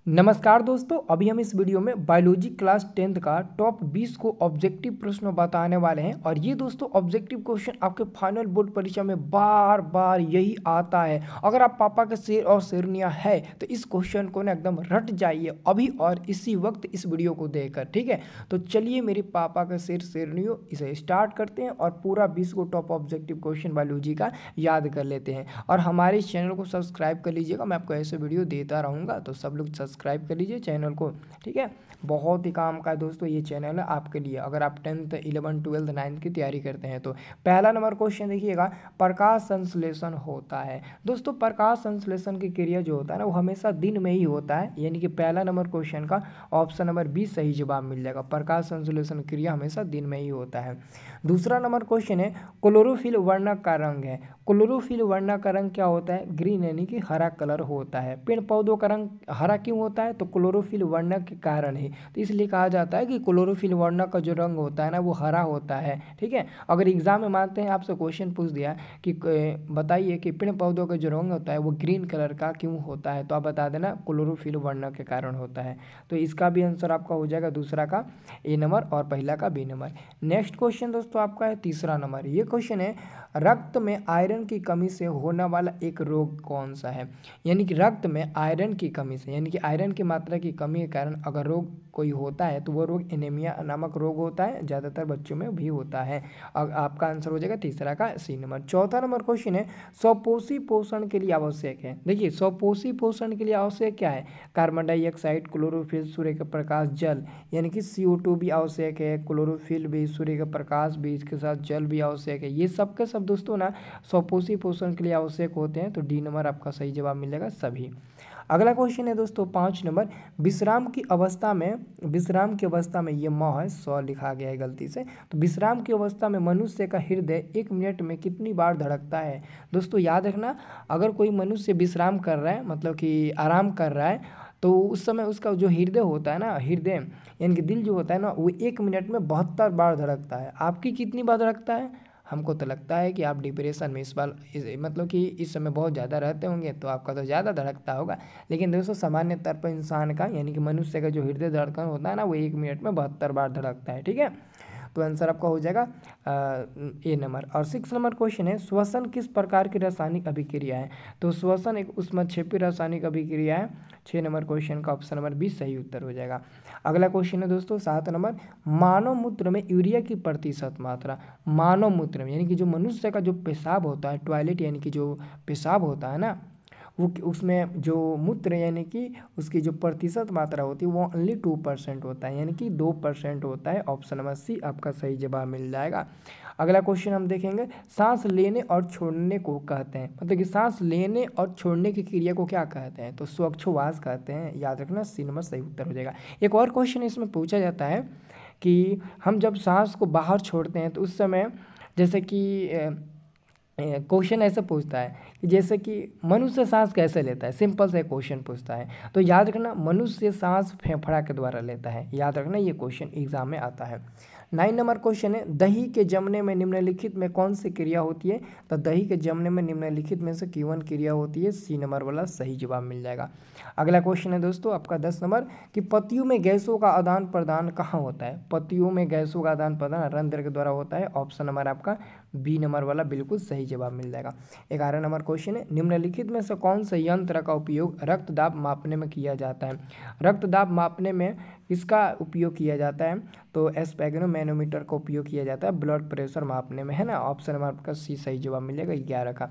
नमस्कार दोस्तों, अभी हम इस वीडियो में बायोलॉजी क्लास 10th का टॉप 20 को ऑब्जेक्टिव प्रश्न बताने वाले हैं। और ये दोस्तों ऑब्जेक्टिव क्वेश्चन आपके फाइनल बोर्ड परीक्षा में बार बार यही आता है। अगर आप पापा के शेर और शेरनिया है तो इस क्वेश्चन को ना एकदम रट जाइए अभी और इसी वक्त इस वीडियो को देखकर, ठीक है। तो चलिए मेरे पापा के शेर शेरनियों इसे स्टार्ट करते हैं और पूरा 20 को टॉप ऑब्जेक्टिव क्वेश्चन बायोलॉजी का याद कर लेते हैं। और हमारे चैनल को सब्सक्राइब कर लीजिएगा, मैं आपको ऐसे वीडियो देता रहूँगा, तो सब लोग सब्सक्राइब कर लीजिए चैनल को, ठीक है। बहुत ही काम का है दोस्तों ये चैनल है आपके लिए, अगर आप 10th 11 12 9th की तैयारी करते हैं तो। पहला नंबर क्वेश्चन देखिएगा, प्रकाश संश्लेषण होता है। दोस्तों प्रकाश संश्लेषण की क्रिया जो होता है ना वो हमेशा दिन में ही होता है, यानी कि पहला नंबर क्वेश्चन का ऑप्शन नंबर 20 सही जवाब मिल जाएगा। प्रकाश संश्लेषण क्रिया हमेशा दिन में ही होता है। दूसरा नंबर क्वेश्चन है, क्लोरोफिल वर्णक का रंग है। क्लोरोफिल वर्णक का रंग क्या होता है? ग्रीन, यानी कि हरा कलर होता है। पेड़ पौधों का रंग हरा क्यों होता है? तो क्लोरोफिल वर्णक के कारण ही, तो इसलिए कहा जाता है कि क्लोरोफिल वर्णक का जो रंग होता है ना वो हरा होता है, ठीक है। अगर एग्जाम में मानते हैं आपसे क्वेश्चन पूछ दिया कि बताइए कि पेड़ पौधों का जो रंग होता है वो ग्रीन कलर का क्यों होता है, तो आप बता देना क्लोरोफिल वर्णक के कारण होता है। तो इसका भी आंसर आपका हो जाएगा दूसरा का ए नंबर और पहला का बी नंबर। नेक्स्ट क्वेश्चन दोस्तों आपका है तीसरा नंबर। ये क्वेश्चन है, रक्त में आयरन की कमी से होने वाला एक रोग कौन सा है? यानी कि रक्त में आयरन की कमी से, यानी कि आयरन की मात्रा की कमी के कारण अगर रोग कोई होता है तो वो रोग एनीमिया नामक रोग होता है, ज़्यादातर बच्चों में भी होता है। अब आपका आंसर हो जाएगा तीसरा का सी नंबर। चौथा नंबर क्वेश्चन है, स्वपोषी पोषण के लिए आवश्यक है। देखिए स्वपोषी पोषण के लिए आवश्यक क्या है? कार्बन डाइऑक्साइड, क्लोरोफिल, सूर्य का प्रकाश, जल, यानी कि CO2 भी आवश्यक है, क्लोरोफिल भी, सूर्य का प्रकाश भी, इसके साथ जल भी आवश्यक है। ये सब के सब दोस्तों ना स्वपोषी पोषण के लिए आवश्यक होते हैं, तो डी नंबर आपका सही जवाब मिलेगा सभी। अगला क्वेश्चन है दोस्तों 5 नंबर, विश्राम की अवस्था में ये म है 100 लिखा गया है गलती से। तो विश्राम की अवस्था में मनुष्य का हृदय 1 मिनट में कितनी बार धड़कता है? दोस्तों याद रखना, अगर कोई मनुष्य विश्राम कर रहा है मतलब कि आराम कर रहा है तो उस समय उसका जो हृदय होता है ना, हृदय यानी कि दिल जो होता है ना वो 1 मिनट में 72 बार धड़कता है। आपकी कितनी बार धड़कता है? हमको तो लगता है कि आप डिप्रेशन में मतलब कि इस समय बहुत ज़्यादा रहते होंगे, तो आपका तो ज़्यादा धड़कता होगा। लेकिन दोस्तों सामान्य तौर पर इंसान का यानी कि मनुष्य का जो हृदय धड़कन होता है ना वो 1 मिनट में 72 बार धड़कता है, ठीक है। तो आंसर आपका हो जाएगा ए नंबर। और 6 नंबर क्वेश्चन है, श्वसन किस प्रकार की रासायनिक अभिक्रिया है? तो श्वसन एक ऊष्मक्षेपी रासायनिक अभिक्रिया है। 6 नंबर क्वेश्चन का ऑप्शन नंबर 20 सही उत्तर हो जाएगा। अगला क्वेश्चन है दोस्तों 7 नंबर, मानव मूत्र में यूरिया की प्रतिशत मात्रा। मानव मूत्र में यानी कि जो मनुष्य का जो पेशाब होता है, टॉयलेट यानी कि जो पेशाब होता है ना वो उसमें जो मूत्र यानी कि उसकी जो प्रतिशत मात्रा होती है वो ओनली 2% होता है, यानी कि 2% होता है। ऑप्शन नंबर सी आपका सही जवाब मिल जाएगा। अगला क्वेश्चन हम देखेंगे, सांस लेने और छोड़ने को कहते हैं, मतलब कि सांस लेने और छोड़ने की क्रिया को क्या कहते हैं? तो श्वासोच्छ्वास कहते हैं, याद रखना सी नंबर सही उत्तर हो जाएगा। एक और क्वेश्चन इसमें पूछा जाता है कि हम जब सांस को बाहर छोड़ते हैं तो उस समय जैसे कि क्वेश्चन ऐसे पूछता है कि जैसे कि मनुष्य सांस कैसे लेता है, सिंपल से क्वेश्चन पूछता है। तो याद रखना मनुष्य सांस फेफड़ा के द्वारा लेता है, याद रखना ये क्वेश्चन एग्जाम में आता है। 9 नंबर क्वेश्चन है, दही के जमने में निम्नलिखित में कौन सी क्रिया होती है? तो दही के जमने में निम्नलिखित में से कौन क्रिया होती है? सी नंबर वाला सही जवाब मिल जाएगा। अगला क्वेश्चन है दोस्तों आपका 10 नंबर, कि पतियों में गैसों का आदान प्रदान कहाँ होता है? पतियों में गैसों का आदान प्रदान रंध्र के द्वारा होता है। ऑप्शन नंबर आपका बी नंबर वाला बिल्कुल सही जवाब मिल जाएगा। 11 नंबर क्वेश्चन है, निम्नलिखित में से कौन से यंत्र का उपयोग रक्तदाब मापने में किया जाता है? रक्तदाब मापने में इसका उपयोग किया जाता है तो स्फेग्नोमैनोमीटर का उपयोग किया जाता है ब्लड प्रेशर मापने में, है ना। ऑप्शन नंबर आपका सी सही जवाब मिलेगा 11 का।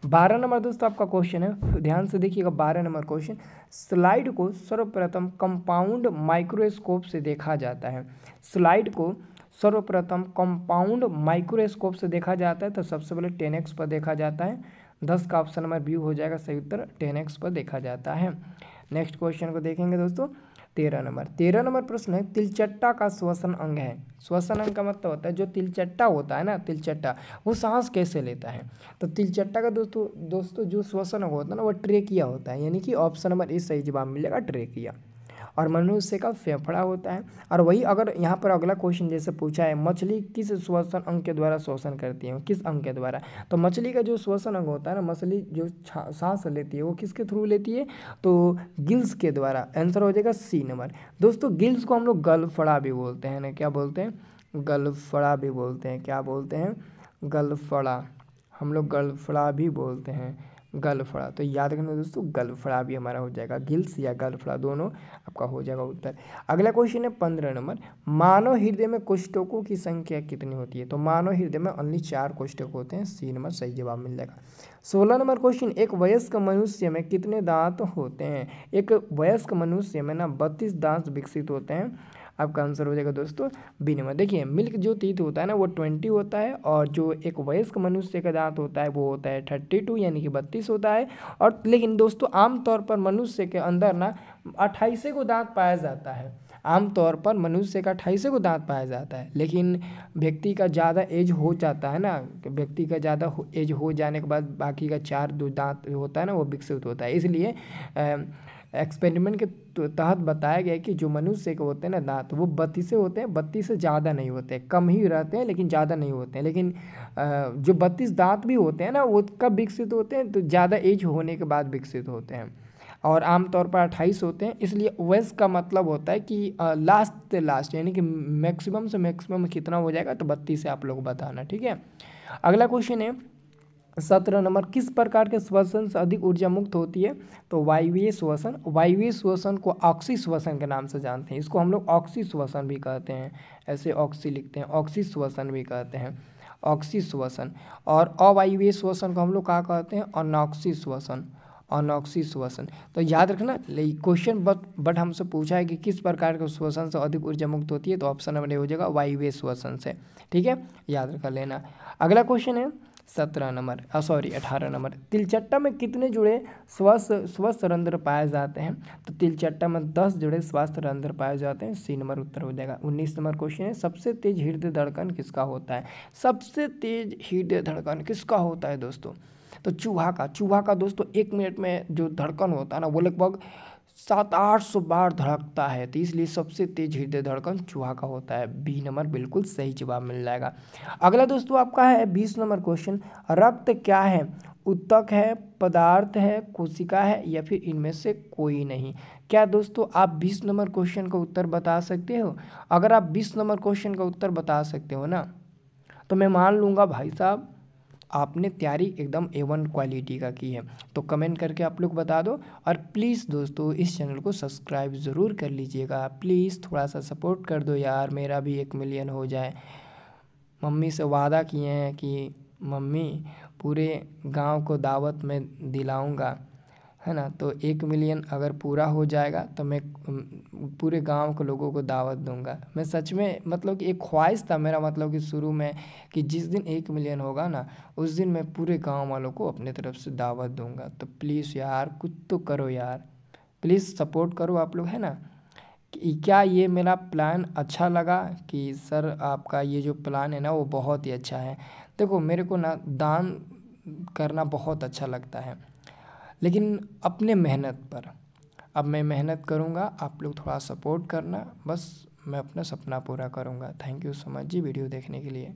12 नंबर दोस्तों आपका क्वेश्चन है, ध्यान से देखिएगा 12 नंबर क्वेश्चन, स्लाइड को सर्वप्रथम कंपाउंड माइक्रोस्कोप से देखा जाता है। स्लाइड को सर्वप्रथम कंपाउंड माइक्रोस्कोप से देखा जाता है तो सबसे पहले 10x पर देखा जाता है। 10 का ऑप्शन नंबर बी हो जाएगा सही उत्तर, 10x पर देखा जाता है। नेक्स्ट क्वेश्चन को देखेंगे दोस्तों 13 नंबर प्रश्न है, तिलचट्टा का श्वसन अंग है। श्वसन अंग का मतलब होता है जो तिलचट्टा होता है ना, तिलचट्टा वो सांस कैसे लेता है? तो तिलचट्टा का दोस्तों जो श्वसन अंग होता है ना वो ट्रेकिया होता है, यानी कि ऑप्शन नंबर ए सही जवाब मिलेगा ट्रेकिया। और मनुष्य का फेफड़ा होता है। और वही अगर यहाँ पर अगला क्वेश्चन जैसे पूछा है, मछली किस श्वसन अंग के द्वारा श्वसन करती है, किस अंग के द्वारा, तो मछली का जो श्वसन अंग होता है ना, मछली जो सांस लेती है वो किसके थ्रू लेती है, तो गिल्स के द्वारा। आंसर हो जाएगा सी नंबर। दोस्तों गिल्स को हम लोग गलफड़ा भी बोलते हैं ना, क्या बोलते हैं, गलफड़ा भी बोलते हैं, क्या बोलते हैं, गलफड़ा, हम लोग गलफड़ा भी बोलते हैं, गलफड़ा। तो याद रखना दोस्तों, गलफड़ा भी हमारा हो जाएगा, गिल्स या गलफड़ा दोनों आपका हो जाएगा उत्तर। अगला क्वेश्चन है 15 नंबर, मानव हृदय में कोष्ठकों की संख्या कितनी होती है, तो मानव हृदय में ओनली 4 कोष्ठक होते हैं, सी नंबर सही जवाब मिल जाएगा। 16 नंबर क्वेश्चन, एक वयस्क मनुष्य में कितने दांत होते हैं, एक वयस्क मनुष्य में ना 32 दांत विकसित होते हैं, आपका आंसर हो जाएगा दोस्तों बी नंबर। देखिए मिल्क जो टीथ होता है ना वो 20 होता है, और जो एक वयस्क मनुष्य का दांत होता है वो होता है 32 यानी कि 32 होता है। और लेकिन दोस्तों आमतौर पर मनुष्य के अंदर ना 28 को दांत पाया जाता है, आमतौर पर मनुष्य का 28 को दांत पाया जाता है। लेकिन व्यक्ति का ज़्यादा एज हो जाता है ना, व्यक्ति का ज़्यादा एज हो जाने के बाद बाकी का 4 जो दांत होता है ना वो विकसित होता है। इसलिए एक्सपेरिमेंट के तहत बताया गया कि जो मनुष्य के होते हैं ना दांत वो 32 होते हैं, 32 से ज़्यादा नहीं होते, कम ही रहते हैं लेकिन ज़्यादा नहीं होते हैं। लेकिन जो 32 दांत भी होते हैं ना वो कब विकसित होते हैं, तो ज़्यादा एज होने के बाद विकसित होते हैं, और आमतौर पर 28 होते हैं। इसलिए वयस्क का मतलब होता है कि लास्ट से लास्ट यानी कि मैक्सिमम से मैक्सिमम कितना हो जाएगा, तो 32 से आप लोग बताना, ठीक है। अगला क्वेश्चन है 17 नंबर, किस प्रकार के श्वसन से अधिक ऊर्जा मुक्त होती है, तो वायवीय श्वसन। वायवीय श्वसन को ऑक्सी श्वसन के नाम से जानते हैं, इसको हम लोग ऑक्सी श्वसन भी कहते हैं, ऐसे ऑक्सी लिखते हैं, ऑक्सी श्वसन भी कहते हैं, ऑक्सी श्वसन। और अवायवीय श्वसन को हम लोग क्या कहते हैं, अनॉक्सी श्वसन, अनॉक्सी श्वसन। तो याद रखना क्वेश्चन बट हमसे पूछा है कि किस प्रकार के श्वसन से अधिक ऊर्जा मुक्त होती है, तो ऑप्शन नंबर ए हो जाएगा वायवीय श्वसन से, ठीक है, याद रख लेना। अगला क्वेश्चन है 18 नंबर, तिलचट्टा में कितने जुड़े स्वस्थ रंध्र पाए जाते हैं, तो तिलचट्टा में 10 जुड़े स्वस्थ रंध्र पाए जाते हैं, सी नंबर उत्तर हो जाएगा। 19 नंबर क्वेश्चन है, सबसे तेज हृदय धड़कन किसका होता है, सबसे तेज हृदय धड़कन किसका होता है दोस्तों, तो चूहा का दोस्तों 1 मिनट में जो धड़कन होता है ना वो लगभग 700-800 बार धड़कता है, तो इसलिए सबसे तेज हृदय धड़कन चूहा का होता है, बी नंबर बिल्कुल सही जवाब मिल जाएगा। अगला दोस्तों आपका है 20 नंबर क्वेश्चन, रक्त क्या है, उत्तक है, पदार्थ है, कोशिका है, या फिर इनमें से कोई नहीं। क्या दोस्तों आप 20 नंबर क्वेश्चन का उत्तर बता सकते हो, अगर आप 20 नंबर क्वेश्चन का उत्तर बता सकते हो ना तो मैं मान लूँगा भाई साहब आपने तैयारी एकदम A1 क्वालिटी का की है। तो कमेंट करके आप लोग बता दो, और प्लीज़ दोस्तों इस चैनल को सब्सक्राइब ज़रूर कर लीजिएगा, प्लीज़ थोड़ा सा सपोर्ट कर दो यार, मेरा भी 1 मिलियन हो जाए। मम्मी से वादा किए हैं कि मम्मी पूरे गांव को दावत में दिलाऊंगा, है ना, तो 1 मिलियन अगर पूरा हो जाएगा तो मैं पूरे गांव के लोगों को दावत दूंगा। मैं सच में मतलब कि एक ख्वाहिश था मेरा, मतलब कि शुरू में कि जिस दिन 1 मिलियन होगा ना उस दिन मैं पूरे गांव वालों को अपने तरफ से दावत दूंगा। तो प्लीज़ यार कुछ तो करो यार, प्लीज़ सपोर्ट करो आप लोग, है ना। क्या ये मेरा प्लान अच्छा लगा कि सर आपका ये जो प्लान है ना वो बहुत ही अच्छा है। देखो मेरे को ना दान करना बहुत अच्छा लगता है, लेकिन अपने मेहनत पर। अब मैं मेहनत करूँगा, आप लोग थोड़ा सपोर्ट करना, बस मैं अपना सपना पूरा करूँगा। थैंक यू सो मच जी वीडियो देखने के लिए।